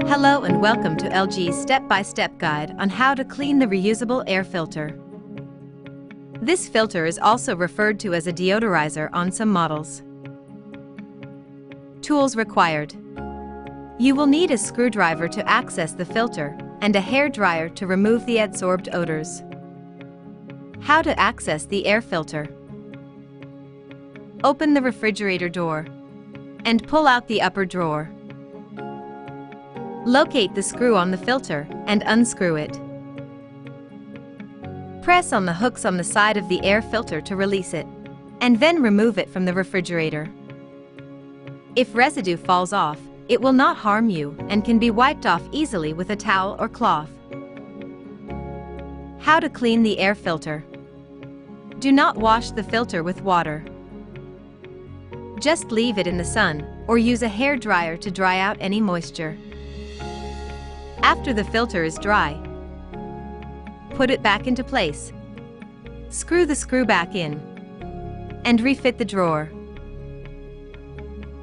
Hello and welcome to LG's step-by-step guide on how to clean the reusable air filter. This filter is also referred to as a deodorizer on some models. Tools required. You will need a screwdriver to access the filter and a hair dryer to remove the adsorbed odors. How to access the air filter. Open the refrigerator door and pull out the upper drawer. Locate the screw on the filter and unscrew it. Press on the hooks on the side of the air filter to release it, and then remove it from the refrigerator. If residue falls off, it will not harm you and can be wiped off easily with a towel or cloth. How to clean the air filter. Do not wash the filter with water. Just leave it in the sun or use a hair dryer to dry out any moisture. After the filter is dry, put it back into place. Screw the screw back in and refit the drawer.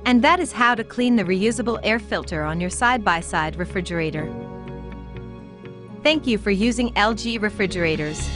And that is how to clean the reusable air filter on your side-by-side refrigerator. Thank you for using LG refrigerators.